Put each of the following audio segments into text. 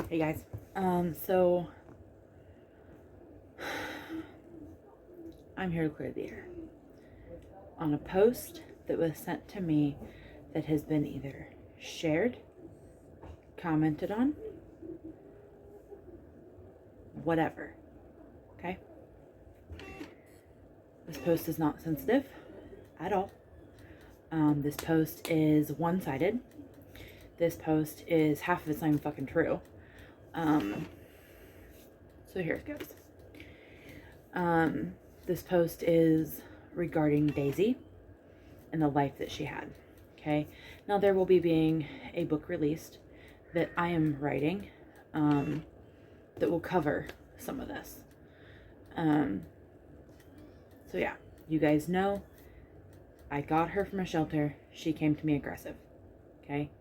Hey guys. So I'm here to clear the air on a post that was sent to me that has been either shared, commented on, whatever. Okay? This post is not sensitive at all. This post is one-sided. This post is half of it's not even fucking true. So here it goes. This post is regarding Daisy and the life that she had. Okay. Now there will be being a book released that I am writing that will cover some of this. So yeah, you guys know I got her from a shelter. She came to me aggressive. Okay.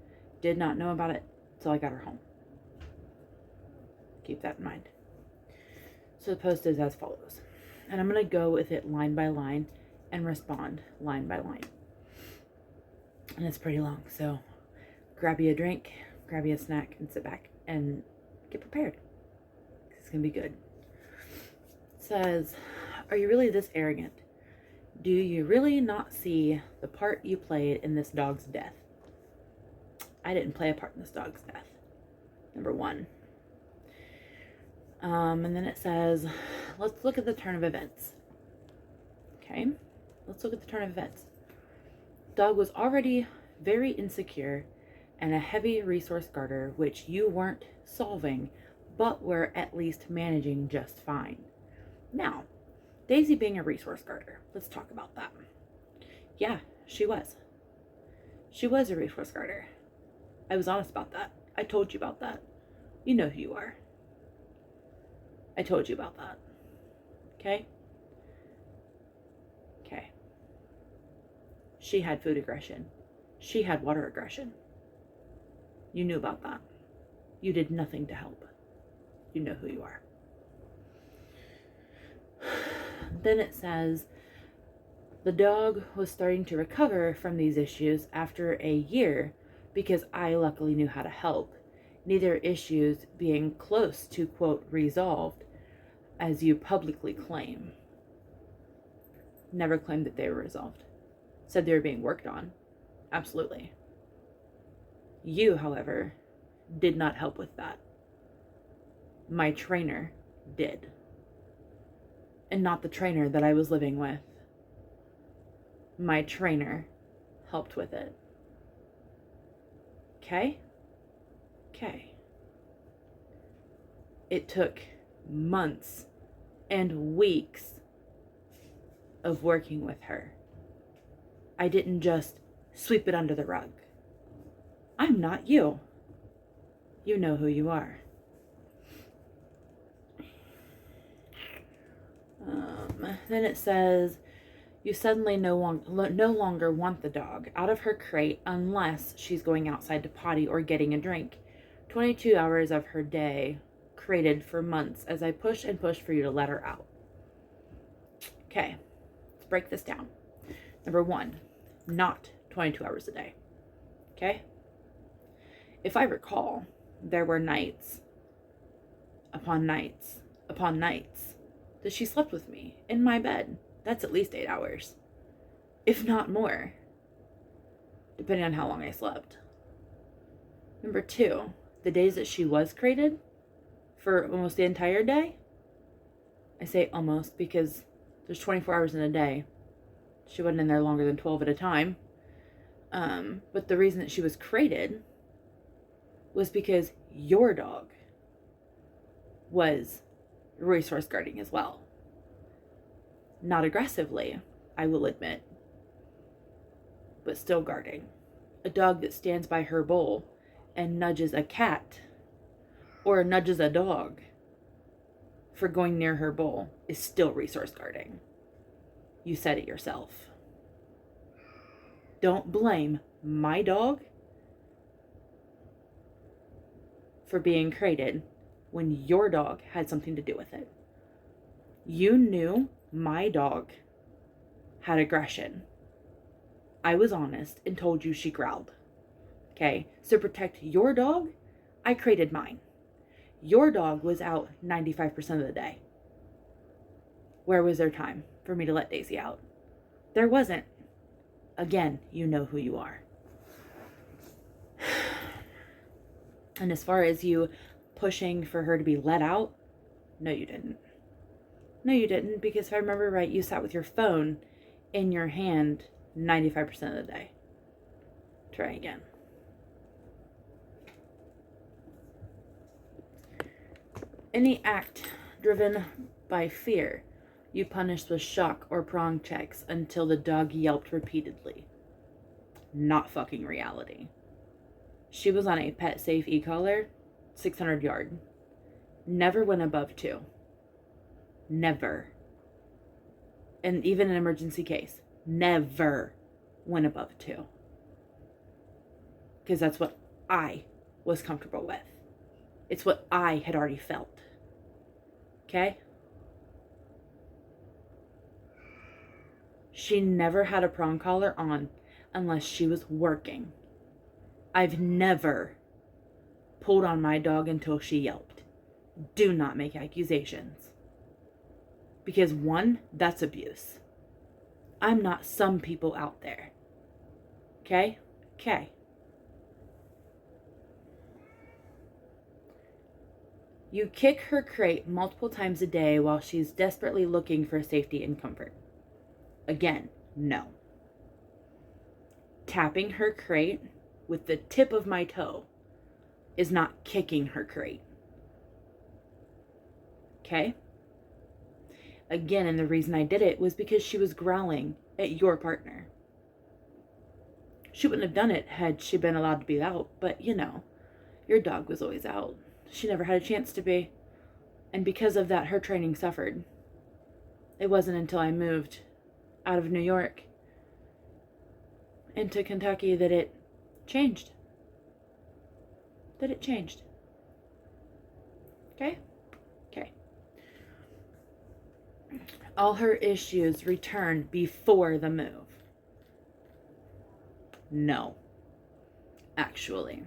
Did not know about it until I got her home. Keep that in mind. So the post is as follows. And I'm going to go with it line by line and respond line by line. And it's pretty long, so grab you a drink, grab you a snack, and sit back and get prepared. It's going to be good. It says, are you really this arrogant? Do you really not see the part you played in this dog's death? I didn't play a part in this dog's death. Number one. And then it says, let's look at the turn of events. Okay, let's look at the turn of events. Dog was already very insecure and a heavy resource guarder, which you weren't solving, but were at least managing just fine. Now, Daisy being a resource guarder, let's talk about that. Yeah, she was. She was a resource guarder. I was honest about that. I told you about that. You know who you are. I told you about that. Okay? Okay. She had food aggression. She had water aggression. You knew about that. You did nothing to help. You know who you are. Then it says, the dog was starting to recover from these issues after a year because I luckily knew how to help. Neither issues being close to, quote, resolved, as you publicly claim. Never claimed that they were resolved. Said they were being worked on. Absolutely. You, however, did not help with that. My trainer did. And not the trainer that I was living with. My trainer helped with it. Okay? Okay. It took months and weeks of working with her. I didn't just sweep it under the rug. I'm not you. You know who you are. Then it says, you suddenly no longer want the dog out of her crate unless she's going outside to potty or getting a drink. 22 hours of her day crated for months as I pushed and pushed for you to let her out. Okay, let's break this down. Number one, not 22 hours a day. Okay? If I recall, there were nights upon nights upon nights that she slept with me in my bed. That's at least 8 hours, if not more, depending on how long I slept. Number two, the days that she was crated for almost the entire day. I say almost because there's 24 hours in a day. She wasn't in there longer than 12 at a time. But the reason that she was crated was because your dog was resource guarding as well. Not aggressively, I will admit, but still guarding. A dog that stands by her bowl and nudges a cat or nudges a dog for going near her bowl is still resource guarding. You said it yourself. Don't blame my dog for being crated when your dog had something to do with it. You knew my dog had aggression. I was honest and told you she growled. Okay, so protect your dog, I crated mine. Your dog was out 95% of the day. Where was there time for me to let Daisy out? There wasn't. Again, you know who you are. And as far as you pushing for her to be let out, no, you didn't. No, you didn't, because if I remember right, you sat with your phone in your hand 95% of the day. Try again. Any act driven by fear, you punished with shock or prong checks until the dog yelped repeatedly. Not fucking reality. She was on a pet safe e-collar, 600 yard. Never went above 2. Never. And even an emergency case, never went above 2. Because that's what I was comfortable with. It's what I had already felt. Okay? She never had a prong collar on unless she was working. I've never pulled on my dog until she yelped. Do not make accusations. Because 1, that's abuse. I'm not some people out there. Okay? Okay. You kick her crate multiple times a day while she's desperately looking for safety and comfort. Again, no. Tapping her crate with the tip of my toe is not kicking her crate. Okay? Again, and the reason I did it was because she was growling at your partner. She wouldn't have done it had she been allowed to be out, but you know, your dog was always out. She never had a chance to be. And because of that, her training suffered. It wasn't until I moved out of New York into Kentucky that it changed. Okay? Okay. All her issues returned before the move. No. Actually.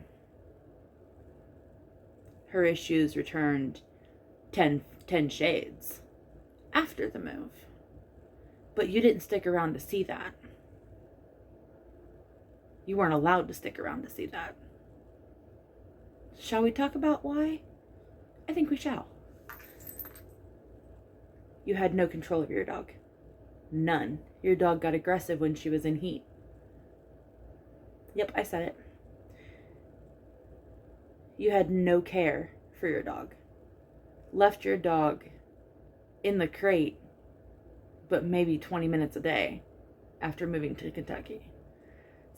Her issues returned 10 shades after the move. But you didn't stick around to see that. You weren't allowed to stick around to see that. Shall we talk about why? I think we shall. You had no control of your dog. None. Your dog got aggressive when she was in heat. Yep, I said it. You had no care for your dog. Left your dog in the crate, but maybe 20 minutes a day after moving to Kentucky.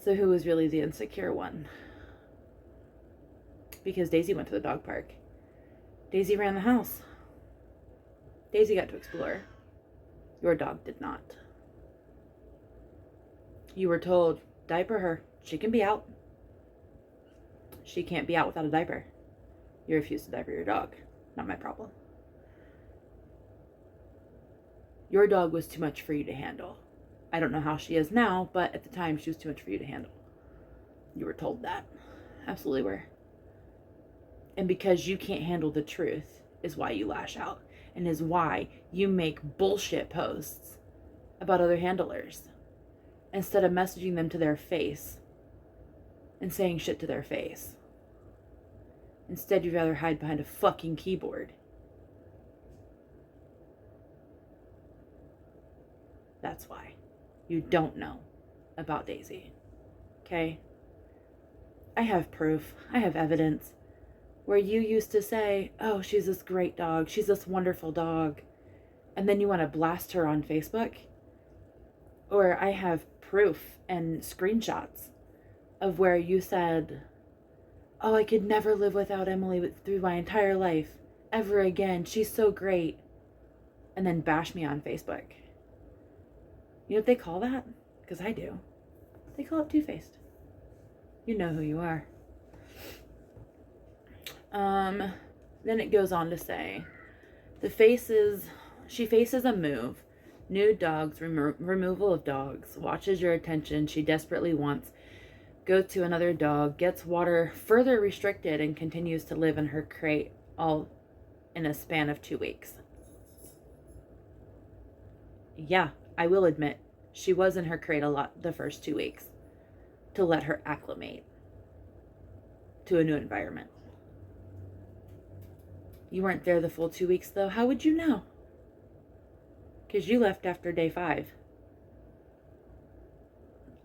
So who was really the insecure one? Because Daisy went to the dog park. Daisy ran the house. Daisy got to explore. Your dog did not. You were told, diaper her. She can be out. She can't be out without a diaper. You refuse to diaper your dog. Not my problem. Your dog was too much for you to handle. I don't know how she is now, but at the time she was too much for you to handle. You were told that. Absolutely were. And because you can't handle the truth is why you lash out, and is why you make bullshit posts about other handlers instead of messaging them to their face and saying shit to their face. Instead, you'd rather hide behind a fucking keyboard. That's why. You don't know about Daisy. Okay? I have proof. I have evidence. Where you used to say, oh, she's this great dog. She's this wonderful dog. And then you want to blast her on Facebook. Or I have proof and screenshots of where you said, oh, I could never live without Emily through my entire life. Ever again. She's so great. And then bash me on Facebook. You know what they call that? Because I do. They call it two-faced. You know who you are. Then it goes on to say, she faces a move, new dogs, removal of dogs, watches your attention she desperately wants, go to another dog, gets water further restricted, and continues to live in her crate all in a span of 2 weeks. Yeah, I will admit, she was in her crate a lot the first 2 weeks to let her acclimate to a new environment. You weren't there the full 2 weeks, though. How would you know? Because you left after day 5.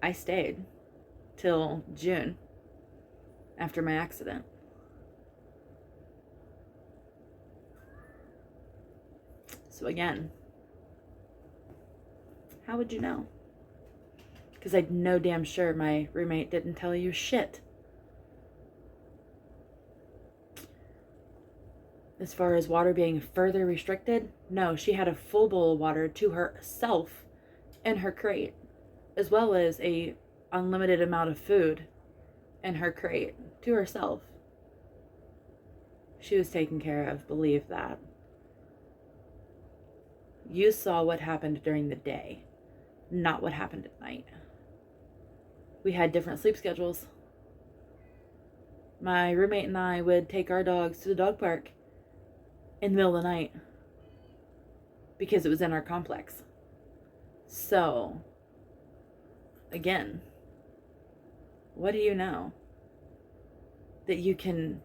I stayed till June after my accident. So again, how would you know? Because I know damn sure my roommate didn't tell you shit. As far as water being further restricted, no, she had a full bowl of water to herself in her crate, as well as a unlimited amount of food in her crate to herself. She was taken care of, believe that. You saw what happened during the day, not what happened at night. We had different sleep schedules. My roommate and I would take our dogs to the dog park in the middle of the night because it was in our complex. So, again, what do you know that you can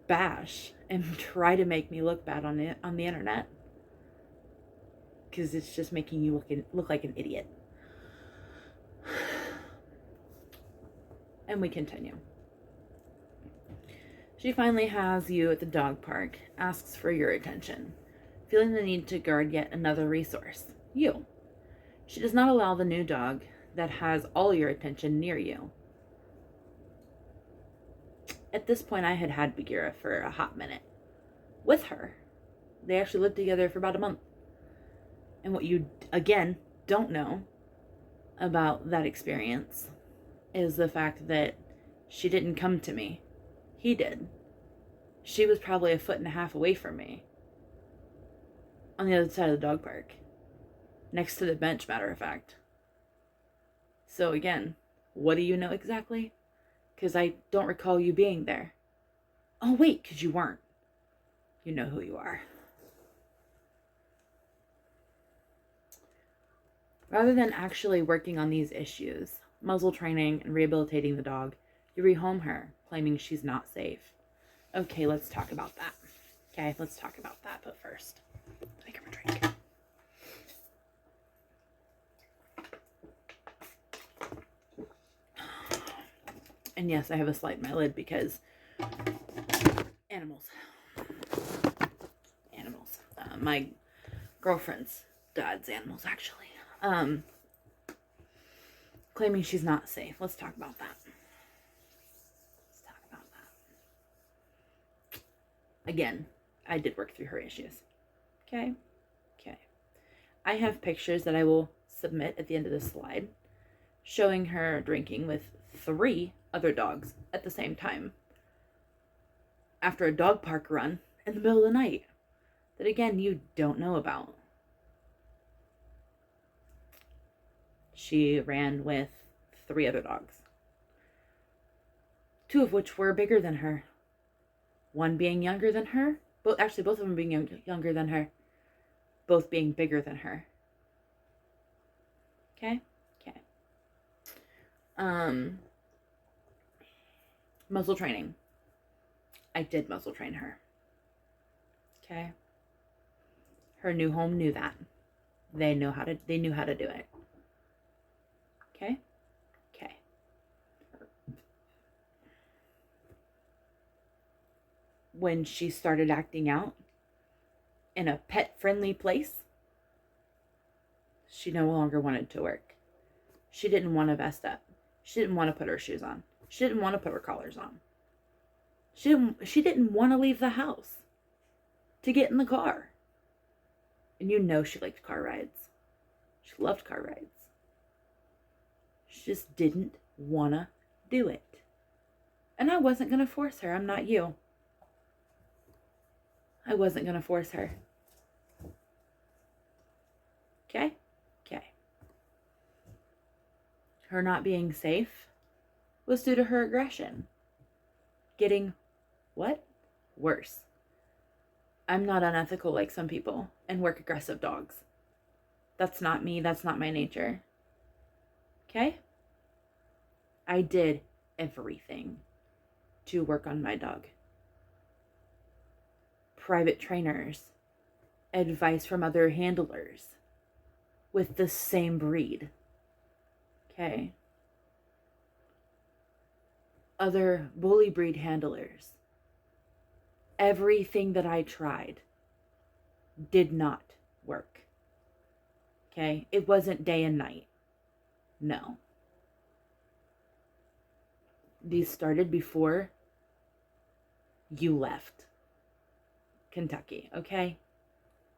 bash and try to make me look bad on the internet? Because it's just making you look like an idiot. And we continue. She finally has you at the dog park, asks for your attention, feeling the need to guard yet another resource, you. She does not allow the new dog that has all your attention near you. At this point, I had had Bagheera for a hot minute. With her. They actually lived together for about a month. And what you, again, don't know about that experience is the fact that she didn't come to me. He did. She was probably 1.5 feet away from me. On the other side of the dog park. Next to the bench, matter of fact. So again, what do you know exactly? Because I don't recall you being there. Oh wait, because you weren't. You know who you are. Rather than actually working on these issues, muzzle training and rehabilitating the dog, you rehome her, claiming she's not safe. Okay, let's talk about that. Okay, let's talk about that, but first, take a drink. And yes, I have a slight in my lid because animals. My girlfriend's dad's animals, actually. Claiming she's not safe. Let's talk about that. Again, I did work through her issues. Okay? I have pictures that I will submit at the end of this slide showing her drinking with 3 other dogs at the same time after a dog park run in the middle of the night that, again, you don't know about. She ran with 3 other dogs, 2 of which were bigger than her. One being younger than her. Both of them being younger than her. Both being bigger than her. Okay? Muzzle training. I did muzzle train her. Okay? Her new home knew that. They knew how to do it. Okay? When she started acting out in a pet-friendly place, she no longer wanted to work. She didn't want to vest up. She didn't want to put her shoes on. She didn't want to put her collars on. She didn't want to leave the house to get in the car. And you know she liked car rides. She loved car rides. She just didn't want to do it. And I wasn't going to force her. I'm not you. I wasn't going to force her. Okay? Her not being safe was due to her aggression. Getting what? worse. I'm not unethical like some people and work aggressive dogs. That's not me. That's not my nature. Okay? I did everything to work on my dog. Private trainers, advice from other handlers with the same breed. Okay? Other bully breed handlers. Everything that I tried did not work. Okay? It wasn't day and night. No. These started before you left Kentucky, okay?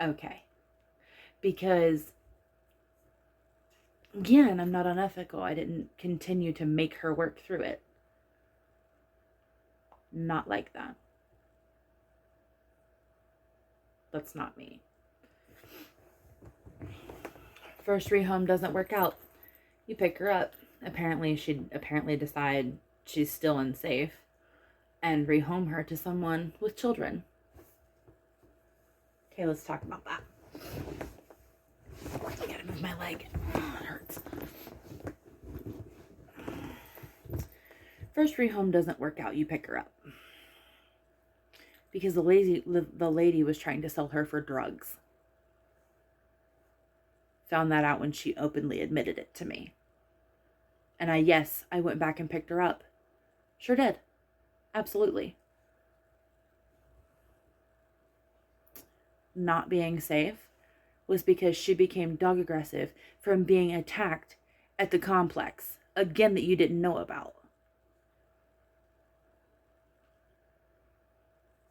Okay. Because, again, I'm not unethical. I didn't continue to make her work through it. Not like that. That's not me. First rehome doesn't work out. You pick her up. Apparently, she'd decide she's still unsafe and rehome her to someone with children. Okay, let's talk about that. I gotta move my leg. Oh, it hurts. First rehome doesn't work out. You pick her up. Because the lady was trying to sell her for drugs. Found that out when she openly admitted it to me. And I went back and picked her up. Sure did. Absolutely. Not being safe was because she became dog aggressive from being attacked at the complex. Again, that you didn't know about.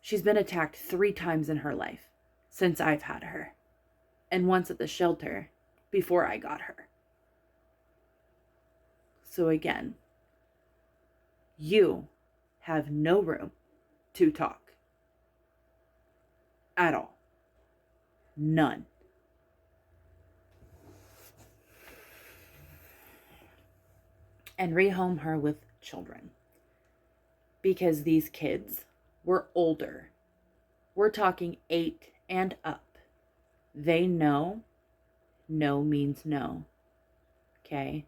She's been attacked 3 times in her life since I've had her. And once at the shelter before I got her. So again, you have no room to talk. At all. None. And rehome her with children. Because these kids were older. We're talking 8 and up. They know no means no. Okay?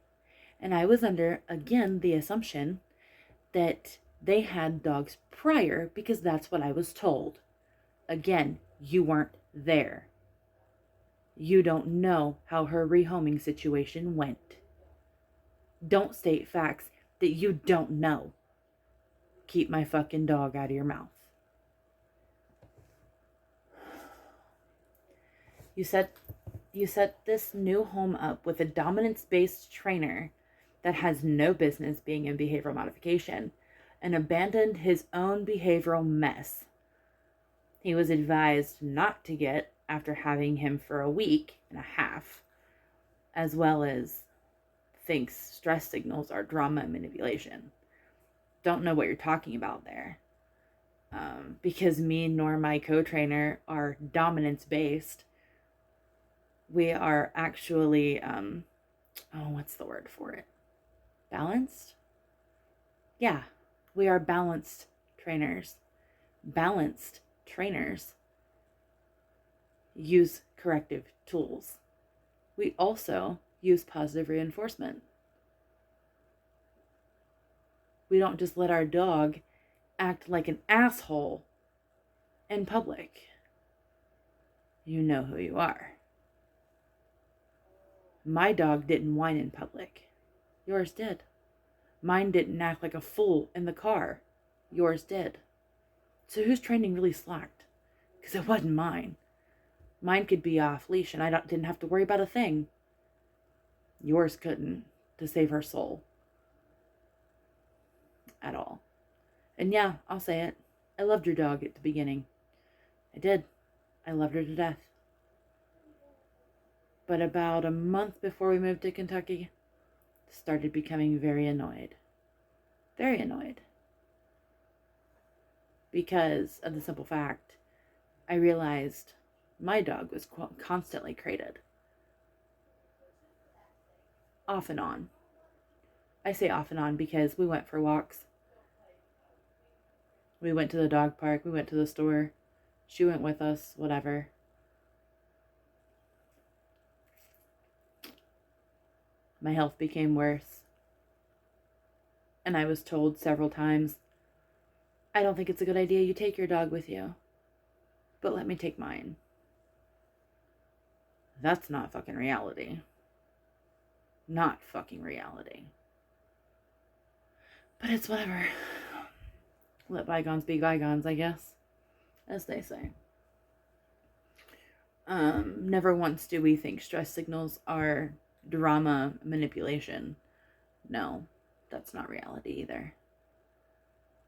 And I was under, again, the assumption that they had dogs prior because that's what I was told. Again, you weren't there. You don't know how her rehoming situation went. Don't state facts that you don't know. Keep my fucking dog out of your mouth. You set this new home up with a dominance-based trainer that has no business being in behavioral modification and abandoned his own behavioral mess. He was advised not to get after having him for a week and a half, as well as thinks stress signals are drama and manipulation. Don't know what you're talking about there. Because me nor my co-trainer are dominance-based. We are actually, what's the word for it? Balanced? Yeah, we are balanced trainers. Balanced trainers use corrective tools. We also use positive reinforcement. We don't just let our dog act like an asshole in public. You know who you are. My dog didn't whine in public. Yours did. Mine didn't act like a fool in the car. Yours did. So whose training really slacked? Because it wasn't mine. Mine could be off leash and I didn't have to worry about a thing. Yours couldn't, to save her soul. At all. And yeah, I'll say it. I loved your dog at the beginning. I did. I loved her to death. But about a month before we moved to Kentucky, started becoming very annoyed. Very annoyed. Because of the simple fact, I realized my dog was constantly crated. Off and on. I say off and on because we went for walks. We went to the dog park. We went to the store. She went with us, whatever. My health became worse. And I was told several times, I don't think it's a good idea you take your dog with you. But let me take mine. That's not fucking reality. Not fucking reality. But it's whatever. Let bygones be bygones, I guess. As they say. Never once do we think stress signals are drama manipulation. No, that's not reality either.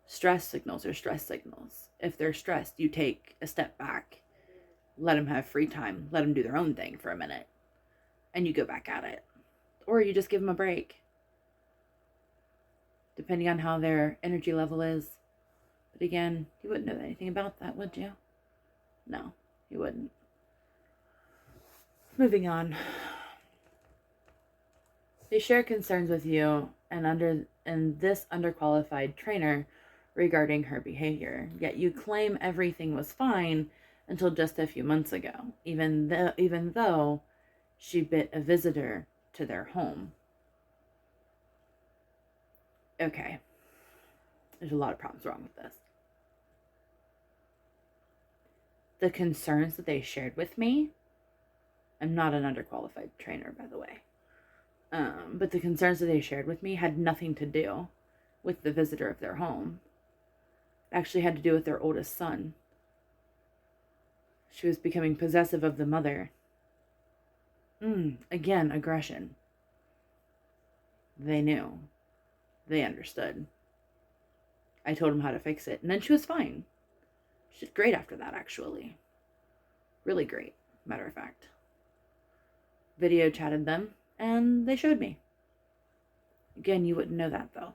Stress signals are stress signals. If they're stressed, you take a step back. Let them have free time. Let them do their own thing for a minute. And you go back at it. Or you just give them a break. Depending on how their energy level is. But again, you wouldn't know anything about that, would you? No, you wouldn't. Moving on. They share concerns with you and this underqualified trainer regarding her behavior. Yet you claim everything was fine until just a few months ago, even though she bit a visitor to their home. Okay. There's a lot of problems wrong with this. The concerns that they shared with me, I'm not an underqualified trainer, by the way. But the concerns that they shared with me had nothing to do with the visitor of their home. It actually had to do with their oldest son. She was becoming possessive of the mother. Again, aggression. They knew. They understood. I told them how to fix it, and then she was fine. She did great after that, actually. Really great, matter of fact. Video chatted them, and they showed me. Again, you wouldn't know that, though.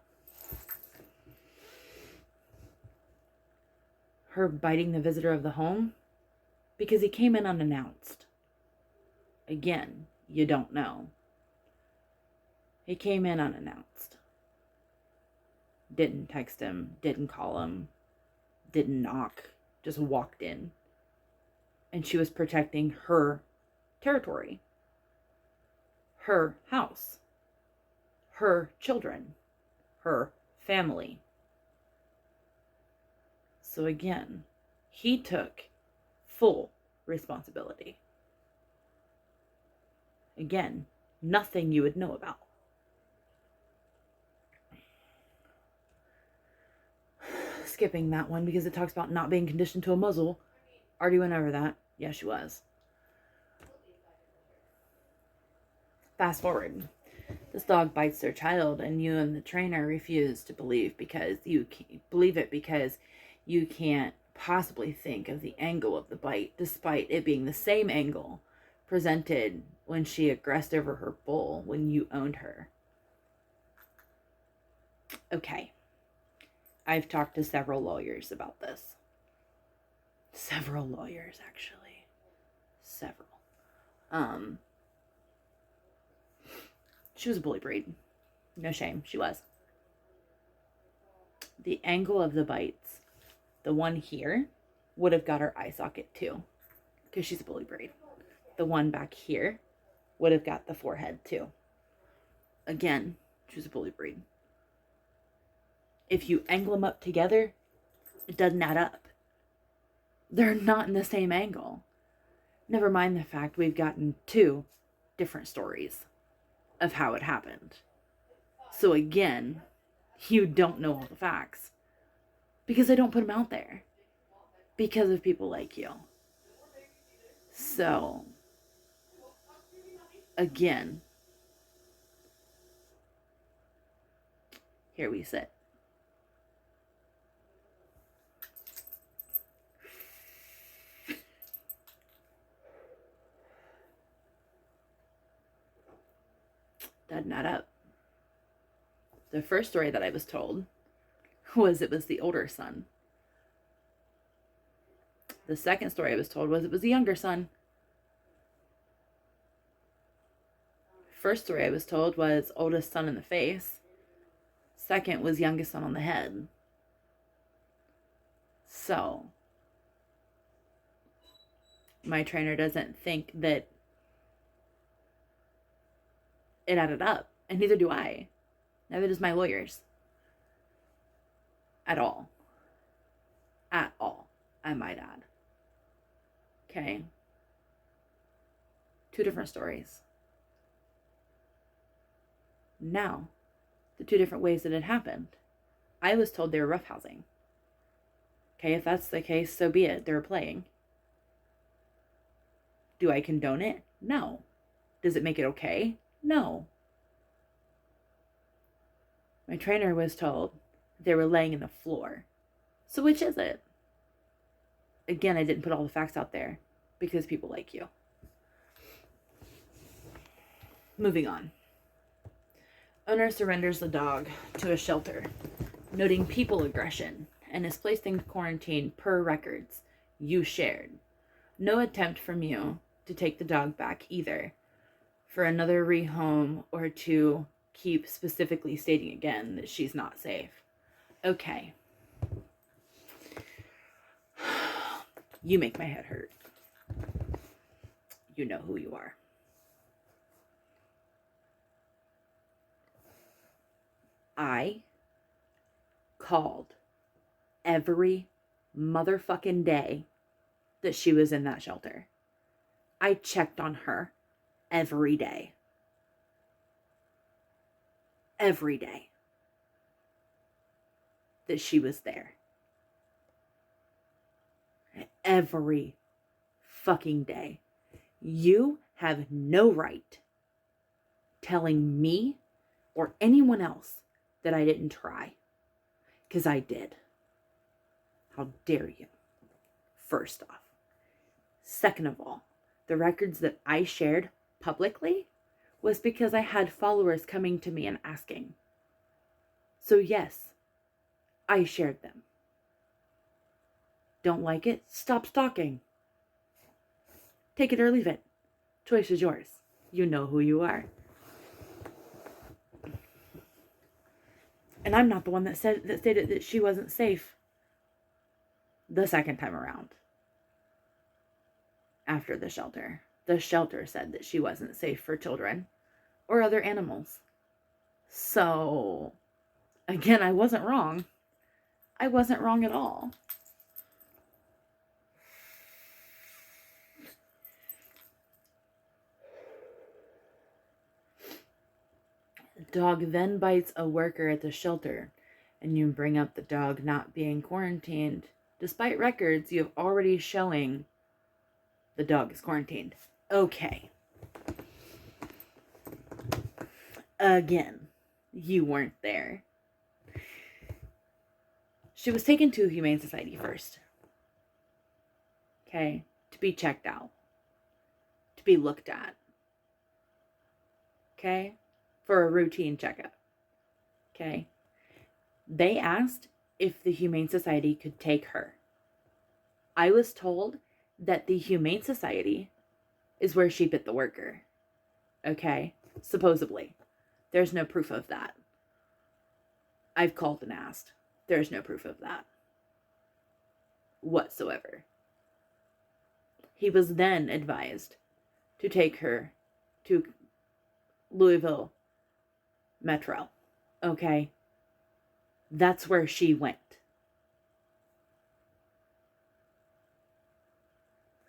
Her biting the visitor of the home because he came in unannounced. Again, you don't know. He came in unannounced. Didn't text him, didn't call him, didn't knock, just walked in. And she was protecting her territory, her house, her children, her family. So again, he took full responsibility. Again, nothing you would know about. Skipping that one because it talks about not being conditioned to a muzzle. Already went over that. Yeah, she was. Fast forward. This dog bites their child, and you and the trainer refuse to believe because you can't believe it because you can't possibly think of the angle of the bite, despite it being the same angle presented when she aggressed over her bull when you owned her. Okay. I've talked to several lawyers about this. Several lawyers, actually. Several. She was a bully breed. No shame, she was. The angle of the bites, the one here, would have got her eye socket too, because she's a bully breed. The one back here would have got the forehead too. Again, she was a bully breed. If you angle them up together, it doesn't add up. They're not in the same angle. Never mind the fact we've gotten 2 different stories of how it happened. So again, you don't know all the facts. Because I don't put them out there. Because of people like you. So, again, here we sit. Doesn't add up. The first story that I was told was it was the older son. The second story I was told was it was the younger son. First story I was told was oldest son in the face. Second was youngest son on the head. So, my trainer doesn't think that it added up, and neither do I. Neither does my lawyers. At all. At all, I might add. Okay? 2 different stories. Now, the 2 different ways that it happened. I was told they were roughhousing. Okay, if that's the case, so be it. They were playing. Do I condone it? No. Does it make it okay? No. My trainer was told they were laying in the floor. So which is it? Again, I didn't put all the facts out there because people like you. Moving on. Owner surrenders the dog to a shelter, noting people aggression, and is placed in quarantine per records you shared. No attempt from you to take the dog back either, for another rehome or to keep specifically stating again that she's not safe. Okay. You make my head hurt. You know who you are. I called every motherfucking day that she was in that shelter. I checked on her every day. Every day that she was there. Every fucking day. You have no right telling me or anyone else that I didn't try. Because I did. How dare you? First off. Second of all, the records that I shared publicly was because I had followers coming to me and asking. So yes, I shared them. Don't like it? Stop stalking. Take it or leave it. Choice is yours. You know who you are. And I'm not the one that stated that she wasn't safe the second time around. After the shelter said that she wasn't safe for children or other animals. So, again, I wasn't wrong. I wasn't wrong at all. The dog then bites a worker at the shelter, and you bring up the dog not being quarantined, despite records you have already showing the dog is quarantined. Okay. Again, you weren't there. She was taken to a Humane Society first. Okay? To be checked out. To be looked at. Okay? For a routine checkup. Okay? They asked if the Humane Society could take her. I was told that the Humane Society is where she bit the worker. Okay? Supposedly. There's no proof of that. I've called and asked. There's no proof of that. Whatsoever. He was then advised to take her to Louisville Metro. Okay? That's where she went.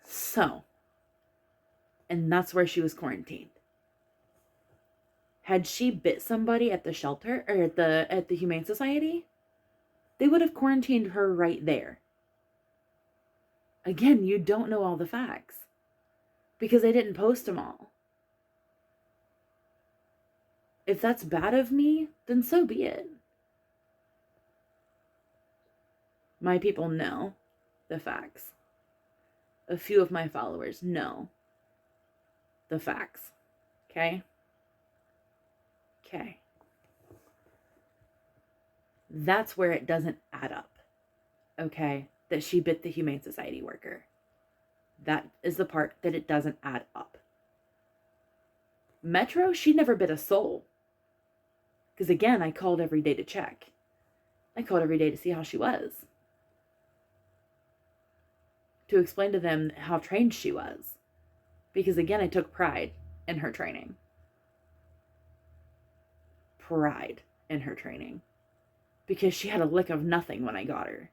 So, and that's where she was quarantined. Had she bit somebody at the shelter or at the Humane Society, they would have quarantined her right there. Again, you don't know all the facts because they didn't post them all. If that's bad of me, then so be it. My people know the facts. A few of my followers know the facts. Okay? Okay. That's where it doesn't add up. Okay? That she bit the Humane Society worker. That is the part that it doesn't add up. Metro, she never bit a soul. Because again, I called every day to check. I called every day to see how she was. to explain to them how trained she was. Because again, I took pride in her training. Pride in her training. Because she had a lick of nothing when I got her.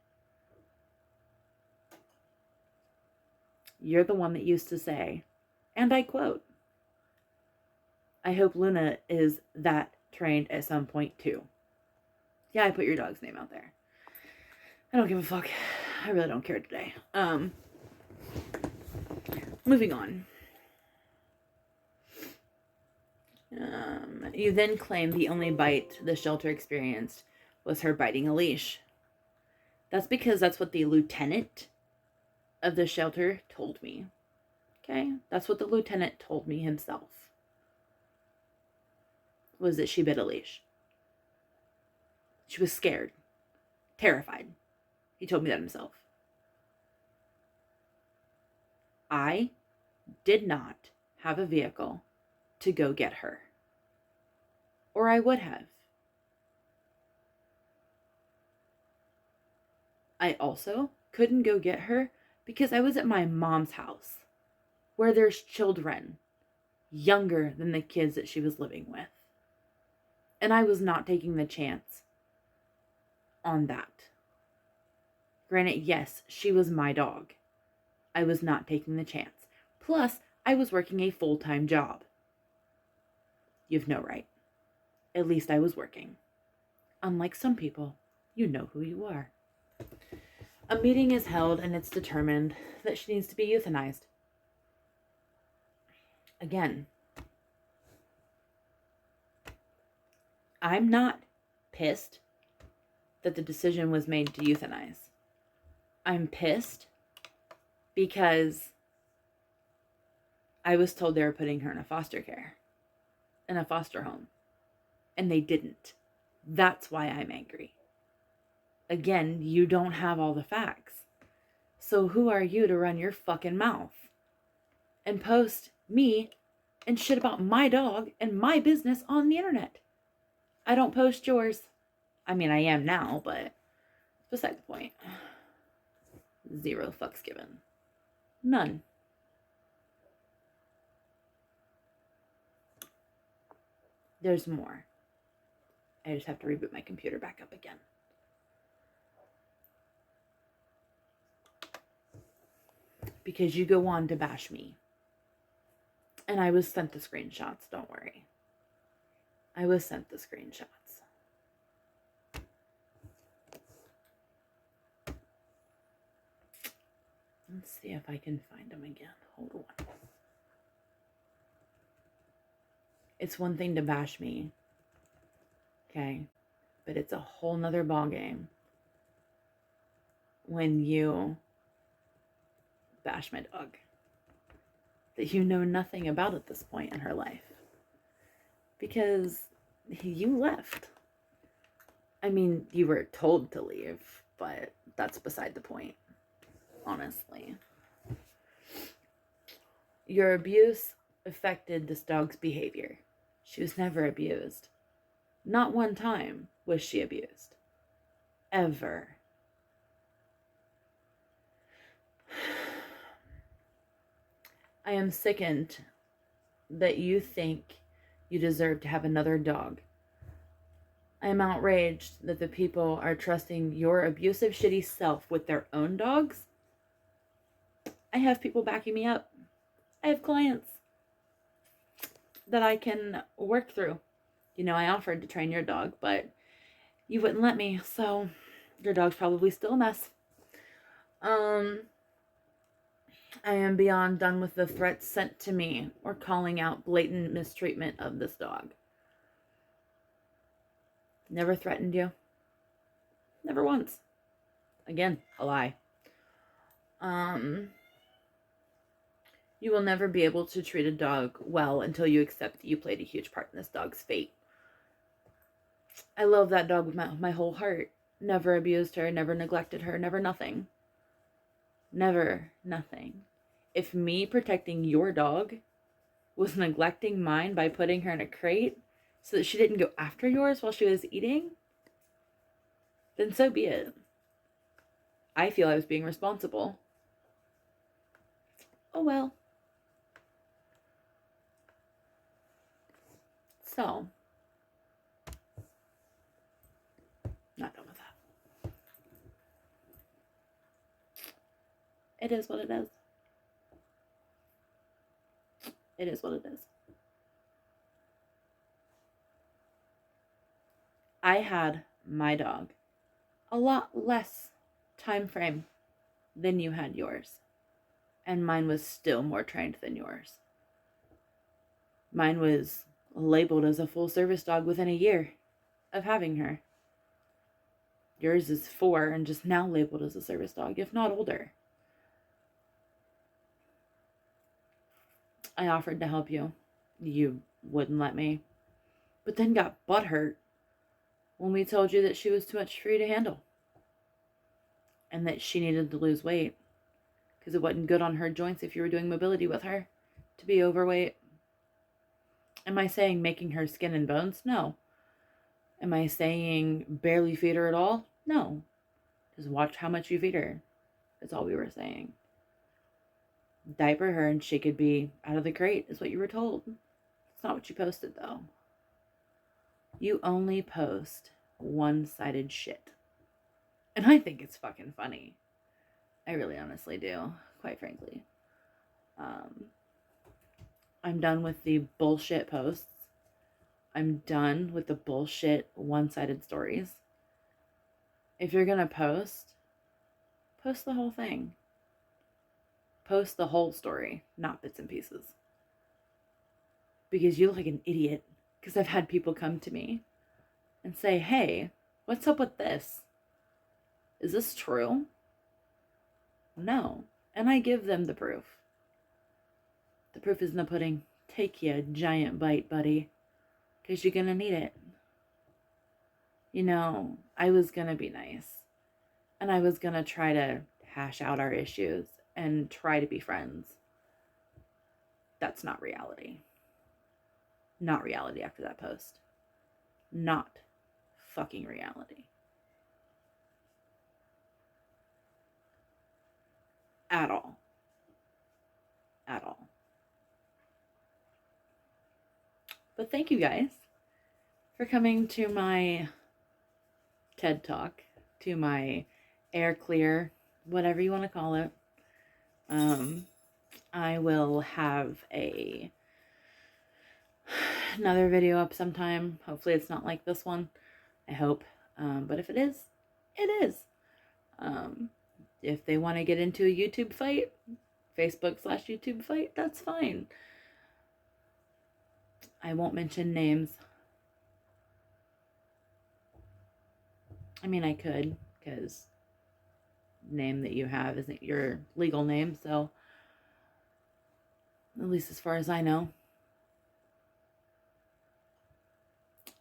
You're the one that used to say, and I quote, I hope Luna is that trained at some point too. Yeah, I put your dog's name out there. I don't give a fuck. I really don't care today. Moving on. You then claim the only bite the shelter experienced was her biting a leash. That's because that's what the lieutenant of the shelter told me. Okay? That's what the lieutenant told me himself. Was that she bit a leash. She was scared. Terrified. He told me that himself. I did not have a vehicle to go get her. Or I would have. I also couldn't go get her because I was at my mom's house, where there's children younger than the kids that she was living with. And I was not taking the chance on that. Granted, yes, she was my dog. I was not taking the chance. Plus, I was working a full-time job. You've no right. At least I was working. Unlike some people, you know who you are. A meeting is held and it's determined that she needs to be euthanized. Again, I'm not pissed that the decision was made to euthanize. I'm pissed because I was told they were putting her in a foster care, in a foster home, and they didn't. That's why I'm angry. Again, you don't have all the facts. So who are you to run your fucking mouth and post me and shit about my dog and my business on the internet? I don't post yours. I mean, I am now, but beside the point. 0 fucks given. None. There's more. I just have to reboot my computer back up again. Because you go on to bash me. And I was sent the screenshots, don't worry. I was sent the screenshots. Let's see if I can find them again. Hold on. It's one thing to bash me. Okay? But it's a whole nother ballgame when you bash my dog that you know nothing about at this point in her life. Because you left. I mean, you were told to leave, but that's beside the point. Honestly. Your abuse affected this dog's behavior. She was never abused. Not one time was she abused. Ever. I am sickened that you think you deserve to have another dog. I am outraged that the people are trusting your abusive, shitty self with their own dogs. I have people backing me up. I have clients that I can work through. You know, I offered to train your dog, but you wouldn't let me, so your dog's probably still a mess. I am beyond done with the threats sent to me or calling out blatant mistreatment of this dog. Never threatened you. Never once. Again, a lie. You will never be able to treat a dog well until you accept that you played a huge part in this dog's fate. I love that dog with my whole heart. Never abused her, never neglected her, never nothing. Never nothing. If me protecting your dog was neglecting mine by putting her in a crate so that she didn't go after yours while she was eating, then so be it. I feel I was being responsible. Oh well. So, not done with that. It is what it is. It is what it is. I had my dog a lot less time frame than you had yours. And mine was still more trained than yours. Mine was labeled as a full service dog within a year of having her. Yours is 4 and just now labeled as a service dog, if not older. I offered to help you. You wouldn't let me. But then got butthurt when we told you that she was too much for you to handle. And that she needed to lose weight. Because it wasn't good on her joints if you were doing mobility with her to be overweight. Am I saying making her skin and bones? No. Am I saying barely feed her at all? No. Just watch how much you feed her. That's all we were saying. Diaper her and she could be out of the crate is what you were told. It's not what you posted though. You only post one-sided shit. And I think it's fucking funny. I really honestly do, quite frankly. I'm done with the bullshit posts. I'm done with the bullshit one-sided stories. If you're gonna post the whole thing. Post the whole story, not bits and pieces. Because you look like an idiot. Because I've had people come to me and say, hey, what's up with this? Is this true? No. And I give them the proof. The proof is in the pudding. Take you a giant bite, buddy. Because you're going to need it. You know, I was going to be nice. And I was going to try to hash out our issues and try to be friends. That's not reality. Not reality after that post. Not fucking reality. At all. At all. But thank you guys for coming to my TED Talk, to my air clear, whatever you want to call it. I will have another video up sometime. Hopefully it's not like this one. I hope. But if it is, it is. If they want to get into a YouTube fight, Facebook/YouTube fight, that's fine. I won't mention names. I mean, I could, because name that you have isn't your legal name, so at least as far as I know,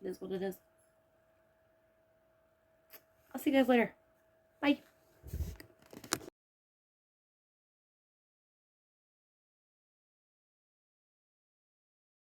it is what it is. I'll see you guys later. Bye.